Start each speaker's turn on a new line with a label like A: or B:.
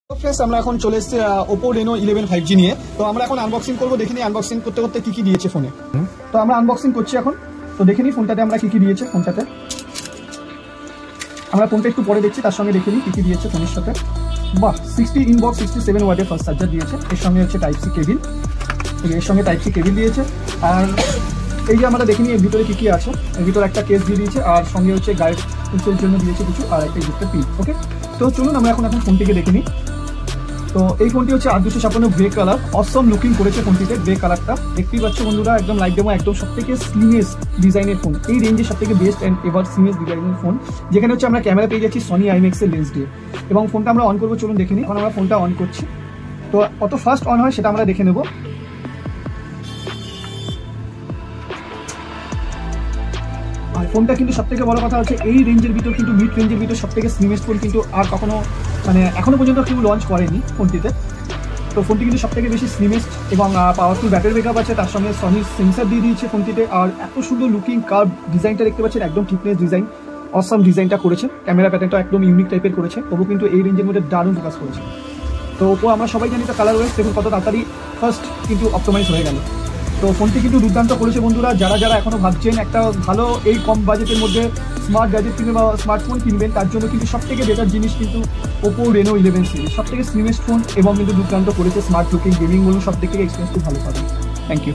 A: Friends আমরা এখন চলে এসেছি Oppo Reno 11 5G নিয়ে। তো আমরা এখন আনবক্সিং করব, দেখিনি আনবক্সিং করতে করতে কি কি দিয়েছে ফোনে। তো আমরা আনবক্সিং করছি এখন। তো দেখিনি ফোনটাতে আমরা কি কি দিয়েছে। ফোনটাতে আমরা ফোনটা একটু পরে দেখছি, তার সঙ্গে দেখিনি কি কি দিয়েছে ফোনের সাথে। বাহ, 60 ইনবক্স 67 ওয়াটের ফাস্ট চার্জার দিয়েছে। এর সঙ্গে হচ্ছে টাইপ সি কেবিল, এর সঙ্গে টাইপ সি কেবিল দিয়েছে। আর এই যে আমরা দেখিনি এর ভিতরে কি কি আছে। এর ভিতরে একটা কেস দিয়ে দিয়েছে, আর সঙ্গে হচ্ছে গাইড টুলসের জন্য দিয়েছে কিছু, আর একটা গিফটের পিন। ওকে, তো চলুন আমরা এখন ফোনটিকে দেখে নিই। তো এই ফোনটি হচ্ছে 856 গ্রে কালার, অসম লুকিং করেছে ফোনটিতে। গ্রে কালারটা দেখতেই পাচ্ছ বন্ধুরা, একদম লাইভ ডেমো, একদম সবথেকে স্লিমেস্ট ডিজাইনের ফোন, এই রেঞ্জের সবথেকে বেস্ট অ্যান্ড এভার স্লিমেস্ট ডিজাইনের ফোন, যেখানে হচ্ছে আমরা ক্যামেরা পেয়ে যাচ্ছি সনি আইম্যাক্স এর লেন্স দিয়ে। এবং ফোনটা আমরা অন করবো, চলুন দেখে নিই। এখন আমরা ফোনটা অন করছি, তো কত ফাস্ট অন হয় সেটা আমরা দেখে নেব। আর ফোনটা কিন্তু সবথেকে বড় কথা হচ্ছে এই রেঞ্জের ভিতর, কিন্তু মিড রেঞ্জের ভিতর সবথেকে স্লিমেস্ট ফোন কিন্তু আর কখনো এখনো পর্যন্ত কেউ লঞ্চ করেনি ফোনটিতে। তো ফোনটি কিন্তু সবথেকে বেশি স্লিমেস্ট এবং পাওয়ারফুল ব্যাটারি ব্যাকআপ আছে, তার সঙ্গে সনির সেন্সার দিয়ে দিয়েছে ফোনটিতে। আর এত সুন্দর লুকিং কার্ভ ডিজাইনটা দেখতে পাচ্ছেন, একদম টিপনেস ডিজাইন, অসাম ডিজাইনটা করেছে। ক্যামেরা প্যাটার্নটা একদম ইউনিক টাইপের করেছে, তবু কিন্তু এই রেঞ্জের মধ্যে দারুণ ফোকাস করেছে। তো ওপো আমরা সবাই জানি তো কালার ওয়েস, দেখুন কত তাড়াতাড়ি ফার্স্ট কিন্তু অপটোমাইজ হয়ে গেল। তো ফোনটি কিন্তু দুর্দান্ত করেছে বন্ধুরা। যারা যারা এখনো ভাবছেন একটা ভালো এই কম বাজেটের মধ্যে স্মার্ট গ্যাজেট কিনবেন বা স্মার্টফোন কিনবেন, তার জন্য কিন্তু সবথেকে বেটার জিনিস কিন্তু Oppo Reno 11 সিরিজ, সবথেকে স্লিমেস্ট ফোন এবং কিন্তু দুর্দান্ত করেছে। স্মার্ট লুকিং, গেমিং বলুন, সব দিক থেকে এক্সপিরিয়েন্স খুব ভালো পাবেন। Thank you.